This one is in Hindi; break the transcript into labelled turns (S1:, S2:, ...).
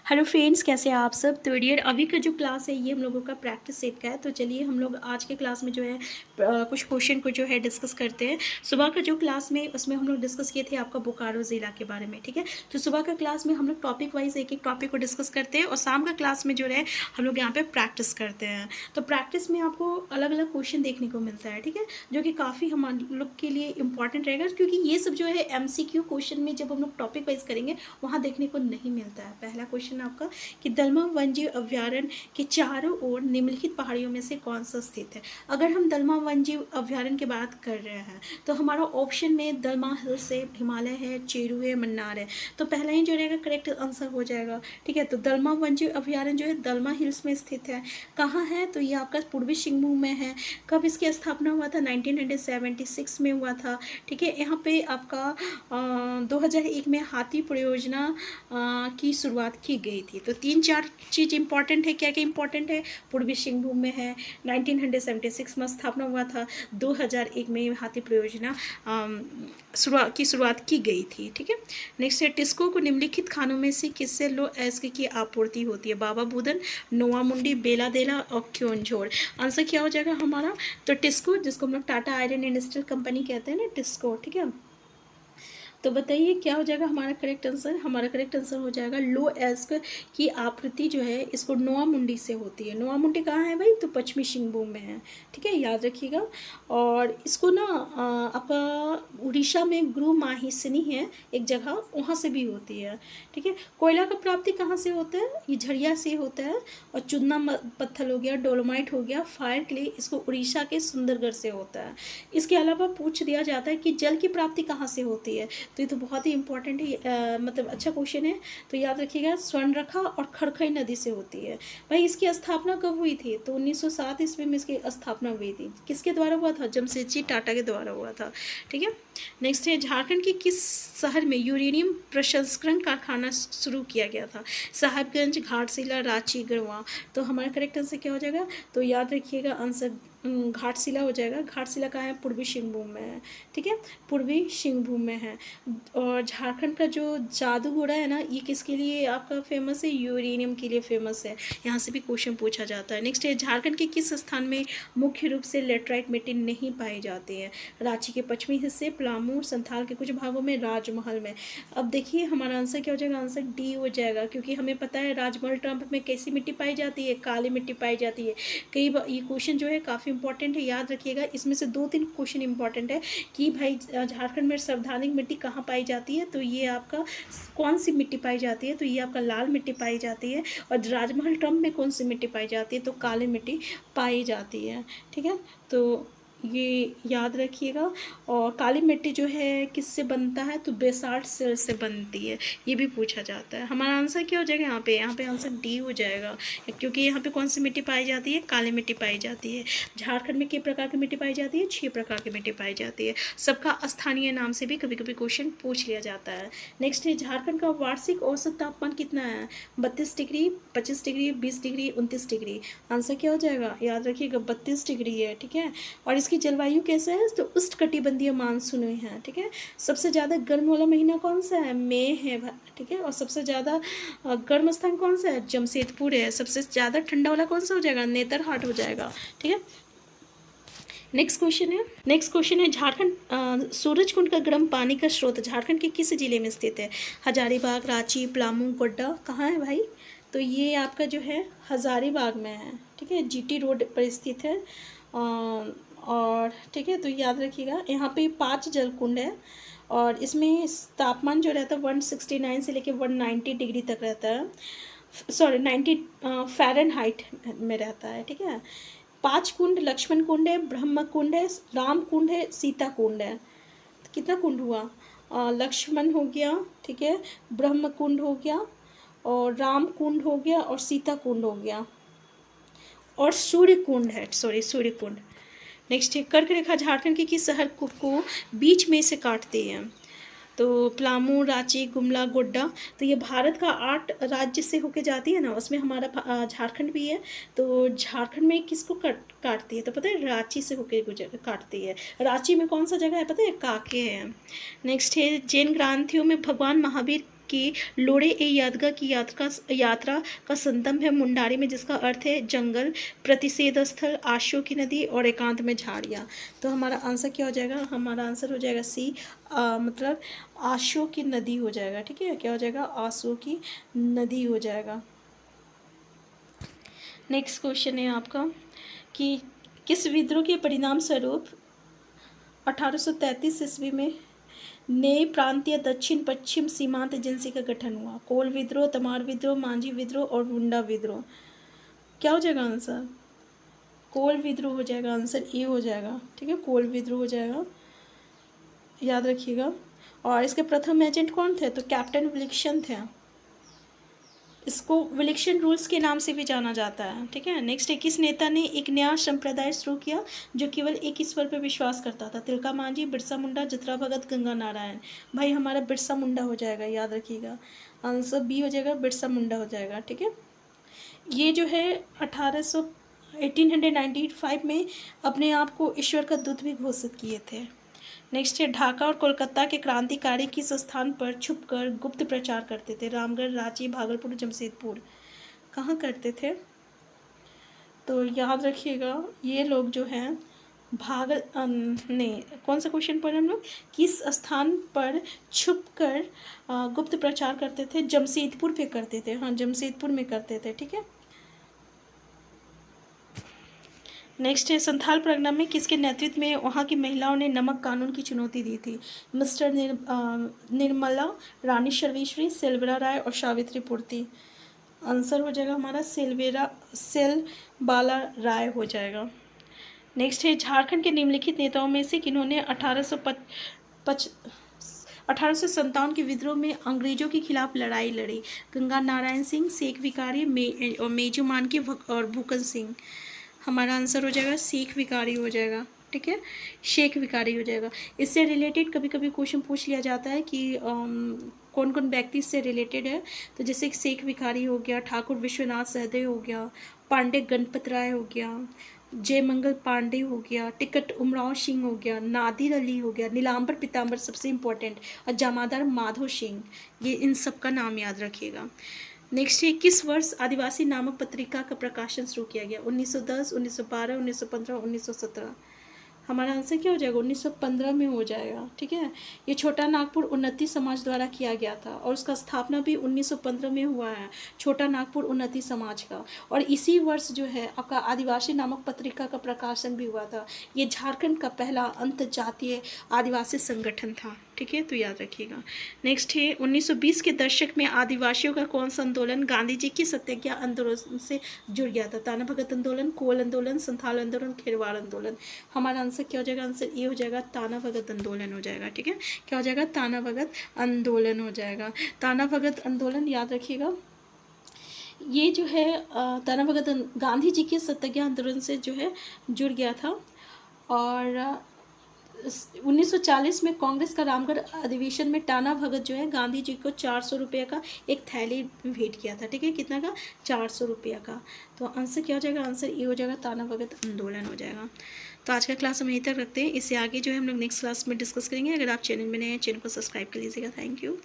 S1: हेलो फ्रेंड्स, कैसे हैं आप सब। तो डियर, अभी का जो क्लास है ये हम लोगों का प्रैक्टिस सेट का है। तो चलिए हम लोग आज के क्लास में जो है कुछ क्वेश्चन को जो है डिस्कस करते हैं। सुबह का जो क्लास में उसमें हम लोग डिस्कस किए थे आपका बोकारो ज़िला के बारे में, ठीक है। तो सुबह का क्लास में हम लोग टॉपिक वाइज एक एक टॉपिक को डिस्कस करते हैं और शाम का क्लास में जो है हम लोग यहाँ पर प्रैक्टिस करते हैं। तो प्रैक्टिस में आपको अलग अलग क्वेश्चन देखने को मिलता है, ठीक है, जो कि काफ़ी हम लोग के लिए इंपॉर्टेंट रहेगा, क्योंकि ये सब जो है MCQ क्वेश्चन में जब हम लोग टॉपिक वाइज करेंगे वहाँ देखने को नहीं मिलता है। पहला क्वेश्चन आपका कि दलमा वन्यजीव अभ्यारण्य के चारों ओर निम्नलिखित पहाड़ियों में से कौन सा स्थित है। अगर हम दलमा वन्यजीव अभ्यारण्य की बात कर रहे हैं तो हमारा ऑप्शन में दलमा हिल्स है, हिमालय है, चेरू है, मन्नार है। तो पहला ही जो रहेगा करेक्ट आंसर हो जाएगा, ठीक है। तो दलमा वन्यजीव अभ्यारण्य जो है दलमा हिल्स में स्थित है। कहाँ है तो ये आपका पूर्वी सिंहभूम में है। कब इसकी स्थापना हुआ था? 1976 में हुआ था, ठीक है। यहाँ पे आपका 2001 में हाथी परियोजना की शुरुआत की गई थी। तो 3-4 चीज़ इंपॉर्टेंट है। क्या क्या इंपॉर्टेंट है? पूर्वी सिंहभूम में है, 1976 में स्थापना हुआ था, 2001 में हाथी परियोजना की शुरुआत की गई थी, ठीक है। नेक्स्ट है टिस्को को निम्नलिखित खानों में से किससे लो एस्क की आपूर्ति होती है? बाबा बुदन, नोआ मुंडी, बेला देला और क्योंझोर। आंसर क्या हो जाएगा हमारा? तो टिस्को, जिसको हम लोग टाटा आयरन इंडस्ट्रियल कंपनी कहते हैं ना, टिस्को, ठीक है। तो बताइए क्या हो जाएगा हमारा करेक्ट आंसर? हमारा करेक्ट आंसर हो जाएगा लो एस्क की आपूर्ति जो है इसको नोआ मुंडी से होती है। नोआ मुंडी कहाँ है भाई? तो पश्चिमी सिंहभूम में है, ठीक है, याद रखिएगा। और इसको ना आपका उड़ीसा में गुरु माहिसनी है एक जगह, वहाँ से भी होती है, ठीक है। कोयला का प्राप्ति कहाँ से होता है? ये झरिया से होता है। और चूना पत्थर हो गया, डोलोमाइट हो गया, फायर के लिए इसको उड़ीसा के सुंदरगढ़ से होता है। इसके अलावा पूछ दिया जाता है कि जल की प्राप्ति कहाँ से होती है। तो ये तो बहुत ही इंपॉर्टेंट है, मतलब अच्छा क्वेश्चन है। तो याद रखिएगा स्वर्णरेखा और खड़खई नदी से होती है। भाई इसकी स्थापना कब हुई थी? तो 1907 ईस्वी में इसकी स्थापना हुई थी। किसके द्वारा हुआ था? जमशेदजी टाटा के द्वारा हुआ था, ठीक है। नेक्स्ट है झारखंड के किस शहर में यूरेनियम प्रसंस्करण कारखाना शुरू किया गया था? साहिबगंज, घाटशिला, रांची, गढ़वा। तो हमारा करेक्ट आंसर क्या हो जाएगा? तो याद रखिएगा आंसर घाटशिला हो जाएगा। घाटशिला कहाँ है? पूर्वी सिंहभूम में है, ठीक है, पूर्वी सिंहभूम में है। और झारखंड का जो जादूगोड़ा है ना, ये किसके लिए आपका फेमस है? यूरेनियम के लिए फेमस है। यहाँ से भी क्वेश्चन पूछा जाता है। नेक्स्ट है झारखंड के किस स्थान में मुख्य रूप से लेटराइट मिट्टी नहीं पाई जाती है? रांची के पश्चिमी हिस्से, पलामू, संथाल के कुछ भागों में, राजमहल में। अब देखिए हमारा आंसर क्या हो जाएगा? आंसर डी हो जाएगा, क्योंकि हमें पता है राजमहल टम्प में कैसी मिट्टी पाई जाती है? काली मिट्टी पाई जाती है। कई बार ये क्वेश्चन जो है काफ़ी इंपॉर्टेंट है, याद रखिएगा। इसमें से 2-3 क्वेश्चन इंपॉर्टेंट है कि भाई झारखंड में संवैधानिक मिट्टी कहाँ पाई जाती है? तो ये आपका कौन सी मिट्टी पाई जाती है? तो ये आपका लाल मिट्टी पाई जाती है। और राजमहल टम्प में कौन सी मिट्टी पाई जाती है? तो काली मिट्टी पाई जाती है, ठीक है। तो ये याद रखिएगा। और काली मिट्टी जो है किससे बनता है? तो बेसाल्ट सेल से बनती है। ये भी पूछा जाता है। हमारा आंसर क्या हो जाएगा यहाँ पे? यहाँ पे आंसर डी हो जाएगा, क्योंकि यहाँ पे कौन सी मिट्टी पाई जाती है? काली मिट्टी पाई जाती है। झारखंड में कितने प्रकार की मिट्टी पाई जाती है? 6 प्रकार की मिट्टी पाई जाती है। सबका स्थानीय नाम से भी कभी कभी क्वेश्चन पूछ लिया जाता है। नेक्स्ट है झारखंड का वार्षिक औसत तापमान कितना है? 32 degree, 25 degree, 20 degree, 29 degree. Answer क्या हो जाएगा? याद रखिएगा 32 डिग्री है, ठीक है। और इसकी जलवायु कैसे है? तो उष्णकटिबंधीय मानसून है, ठीक है। सबसे ज़्यादा गर्म वाला महीना कौन सा है? मई है, ठीक है। और सबसे ज़्यादा गर्म स्थान कौन सा है? जमशेदपुर है। सबसे ज़्यादा ठंडा वाला कौन सा हो जाएगा? नेतरहाट हो जाएगा, ठीक है। नेक्स्ट क्वेश्चन है झारखंड सूरजकुंड का गर्म पानी का स्रोत झारखंड के किस जिले में स्थित है? हजारीबाग, रांची, पलामू, गोड्डा। कहाँ है भाई? तो ये आपका जो है हजारीबाग में है, ठीक है, GT रोड पर स्थित है। और ठीक है, तो याद रखिएगा यहाँ पे 5 जलकुंड है। और इसमें तापमान जो रहता है 169 से लेकर 190 डिग्री तक रहता है, सॉरी 90 फ़ारेनहाइट में रहता है, ठीक है। 5 कुंड लक्ष्मण कुंड है, ब्रह्म कुंड है, राम कुंड है, सीता कुंड है। कितना कुंड हुआ? लक्ष्मण हो गया, ठीक है, ब्रह्म कुंड हो गया, और राम कुंड हो गया, और सीता कुंड हो गया, और सूर्य कुंड है, सॉरी सूर्य कुंड। नेक्स्ट है कर्क रेखा झारखंड के किस शहर को बीच में से काटते हैं? तो पलामू, रांची, गुमला, गोड्डा। तो ये भारत का 8 राज्य से होके जाती है ना, उसमें हमारा झारखंड भी है। तो झारखंड में किसको काटती है? तो पता है रांची से होके काटती है। रांची में कौन सा जगह है पता है? काके है। नेक्स्ट है जैन ग्रंथियों में भगवान महावीर के लोड़े ए यादगार की यात्रा का संदर्भ है मुंडारी में, जिसका अर्थ है जंगल, प्रतिषेध स्थल, आशु की नदी और एकांत में झाड़ियाँ। तो हमारा आंसर क्या हो जाएगा? हमारा आंसर हो जाएगा सी, मतलब आशु की नदी हो जाएगा। ठीक है, क्या हो जाएगा? आशु की नदी हो जाएगा। नेक्स्ट क्वेश्चन है आपका कि किस विद्रोह के परिणाम स्वरूप 1833 ईस्वी में नए प्रांतीय दक्षिण पश्चिम सीमांत एजेंसी का गठन हुआ? कोल विद्रोह, तमार विद्रोह, मांझी विद्रोह और मुंडा विद्रोह। क्या हो जाएगा आंसर? कोल विद्रोह हो जाएगा, आंसर ए हो जाएगा। ठीक है, कोल विद्रोह हो जाएगा, याद रखिएगा। और इसके प्रथम एजेंट कौन थे? तो कैप्टन विलिक्सन थे। इसको विलिक्सन रूल्स के नाम से भी जाना जाता है। ठीक है, नेक्स्ट है किस नेता ने एक नया संप्रदाय शुरू किया जो केवल एक ईश्वर पर विश्वास करता था? तिलका मांझी, बिरसा मुंडा, ज्योतिराव भगत, गंगा नारायण। भाई हमारा बिरसा मुंडा हो जाएगा, याद रखिएगा, आंसर बी हो जाएगा, बिरसा मुंडा हो जाएगा। ठीक है, ये जो है 1895 में अपने आप को ईश्वर का दूत भी घोषित किए थे। नेक्स्ट है ढाका और कोलकाता के क्रांतिकारी किस स्थान पर छुपकर गुप्त प्रचार करते थे? रामगढ़, रांची, भागलपुर, जमशेदपुर। कहाँ करते थे? तो याद रखिएगा, ये लोग जो हैं नहीं, कौन सा क्वेश्चन पढ़े हम लोग? किस स्थान पर छुपकर गुप्त प्रचार करते थे? जमशेदपुर पे करते थे। हाँ, जमशेदपुर में करते थे। ठीक है, नेक्स्ट है संथाल परगना में किसके नेतृत्व में वहाँ की महिलाओं ने नमक कानून की चुनौती दी थी? मिस्टर निर्मला, रानी सर्वेश्वरी, सेल्वेरा राय और सावित्री पूर्ति। आंसर हो जाएगा हमारा सेलबाला राय हो जाएगा। नेक्स्ट है झारखंड के निम्नलिखित नेताओं में से किन्होंने 1857 के विद्रोह में अंग्रेजों के खिलाफ लड़ाई लड़ी? गंगा नारायण सिंह, शेख भिखारी, मेजू मानकी और भूकन सिंह। हमारा आंसर हो जाएगा शेख भिखारी हो जाएगा। ठीक है, शेख भिखारी हो जाएगा। इससे रिलेटेड कभी कभी क्वेश्चन पूछ लिया जाता है कि कौन कौन व्यक्ति इससे रिलेटेड है। तो जैसे शेख भिखारी हो गया, ठाकुर विश्वनाथ सहदेव हो गया, पांडे गणपत राय हो गया, जयमंगल पांडे हो गया, टिकट उमराव सिंह हो गया, नादिर अली हो गया, नीलांबर पीताम्बर सबसे इम्पोर्टेंट, और जमादार माधो सिंह। ये इन सब का नाम याद रखिएगा। नेक्स्ट है किस वर्ष आदिवासी नामक पत्रिका का प्रकाशन शुरू किया गया? 1910, 1912, 1915, 1917। हमारा आंसर क्या हो जाएगा? 1915 में हो जाएगा। ठीक है, ये छोटा नागपुर उन्नति समाज द्वारा किया गया था और उसका स्थापना भी 1915 में हुआ है, छोटा नागपुर उन्नति समाज का। और इसी वर्ष जो है आपका आदिवासी नामक पत्रिका का प्रकाशन भी हुआ था। ये झारखंड का पहला अंतर्जातीय आदिवासी संगठन था। ठीक है, तो याद रखिएगा। नेक्स्ट है 1920 के दशक में आदिवासियों का कौन सा आंदोलन गांधी जी की सत्याग्रह आंदोलन से जुड़ गया था? ताना भगत आंदोलन, कोल आंदोलन, संथाल आंदोलन, खेरवाड़ आंदोलन। हमारा आंसर क्या हो जाएगा? आंसर ये हो जाएगा, ताना भगत आंदोलन हो जाएगा। ठीक है, क्या हो जाएगा? ताना भगत आंदोलन हो जाएगा। ताना भगत आंदोलन याद रखिएगा, ये जो है ताना भगत गांधी जी के सत्याग्रह आंदोलन से जो है जुड़ गया था। और 1940 में कांग्रेस का रामगढ़ अधिवेशन में टाना भगत जो है गांधी जी को 400 रुपये का एक थैली भेंट किया था। ठीक है, कितना का? 400 रुपये का। तो आंसर क्या हो जाएगा? आंसर ये हो जाएगा, ताना भगत आंदोलन हो जाएगा। तो आज का क्लास हम यहीं तक रखते हैं। इससे आगे जो है हम लोग नेक्स्ट क्लास में डिस्कस करेंगे। अगर आप चैनल में नए हैं, चैनल को सब्सक्राइब कर लीजिएगा। Thank you.